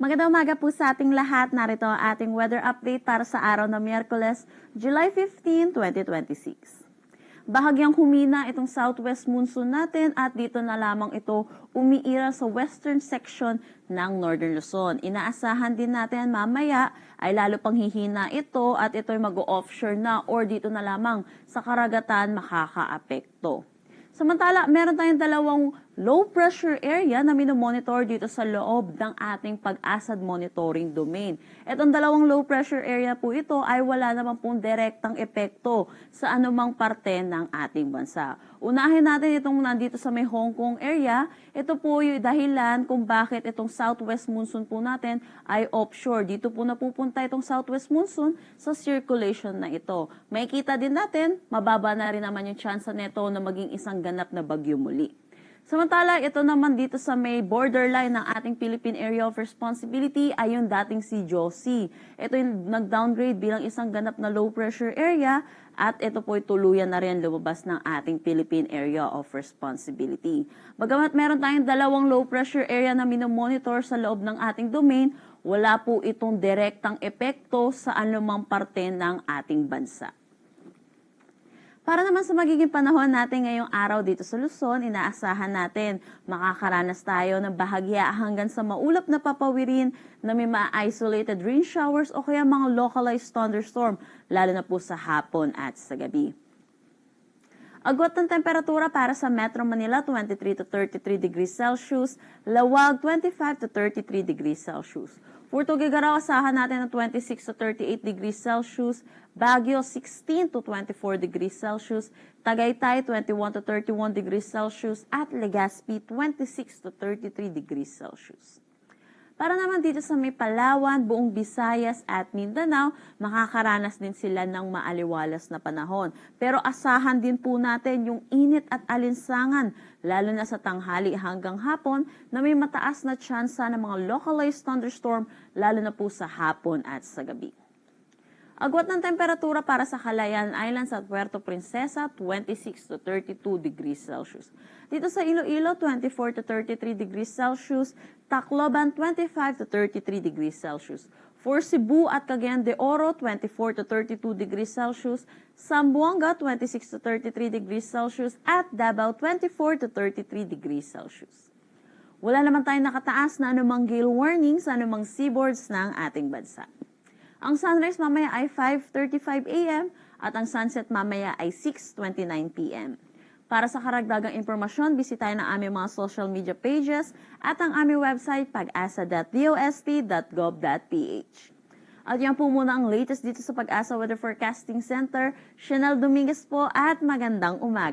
Magandang umaga po sa ating lahat. Narito ang ating weather update para sa araw ng Miyerkules, July 15, 2026. Bahagyang humina itong southwest monsoon natin at dito na lamang ito umiiral sa western section ng Northern Luzon. Inaasahan din natin mamaya ay lalo pang hihina ito at ito'y mag-offshore na or dito na lamang sa karagatan makakaapekto. Samantala, meron tayong dalawang low pressure area na minomonitor dito sa loob ng ating pag-asad monitoring domain. Itong dalawang low pressure area po ito ay wala naman pong direktang epekto sa anumang parte ng ating bansa. Unahin natin itong nandito sa may Hong Kong area. Ito po yung dahilan kung bakit itong southwest monsoon po natin ay offshore. Dito po napupunta itong southwest monsoon sa circulation na ito. Makikita din natin, mababa na rin naman yung chance nito na maging isang ganap na bagyo muli. Samantala, ito naman dito sa may borderline ng ating Philippine Area of Responsibility ay yung dating si Josie. Ito yung nag-downgrade bilang isang ganap na low pressure area at ito po ay tuluyan na rin lumabas ng ating Philippine Area of Responsibility. Bagamat meron tayong dalawang low pressure area na minomonitor sa loob ng ating domain, wala po itong direktang epekto sa anumang parte ng ating bansa. Para naman sa magiging panahon natin ngayong araw dito sa Luzon, inaasahan natin makakaranas tayo ng bahagya hanggang sa maulap na papawirin na may ma-isolated rain showers o kaya mga localized thunderstorm, lalo na po sa hapon at sa gabi. Agwat ng temperatura para sa Metro Manila, 23 to 33 degrees Celsius, Lawag, 25 to 33 degrees Celsius. For Tuguegarao, asahan natin ng 26 to 38 degrees Celsius, Baguio 16 to 24 degrees Celsius, Tagaytay 21 to 31 degrees Celsius, at Legazpi 26 to 33 degrees Celsius. Para naman dito sa may Palawan, buong Visayas at Mindanao, makakaranas din sila ng maaliwalas na panahon. Pero asahan din po natin yung init at alinsangan, lalo na sa tanghali hanggang hapon, na may mataas na tsansa ng mga localized thunderstorm, lalo na po sa hapon at sa gabi. Agwat ng temperatura para sa Calayan Islands at Puerto Princesa, 26 to 32 degrees Celsius. Dito sa Iloilo, 24 to 33 degrees Celsius. Tacloban, 25 to 33 degrees Celsius. For Cebu at Cagayan de Oro, 24 to 32 degrees Celsius. Zamboanga, 26 to 33 degrees Celsius. At Davao, 24 to 33 degrees Celsius. Wala naman tayong nakataas na anumang gale warning sa anumang seaboards ng ating bansa. Ang sunrise mamaya ay 5:35 a.m. at ang sunset mamaya ay 6:29 p.m. Para sa karagdagang impormasyon, bisitahin ang aming mga social media pages at ang aming website pag-asa.dost.gov.ph. At yan po muna ang latest dito sa Pag-asa Weather Forecasting Center. Chanel Dominguez po at magandang umaga.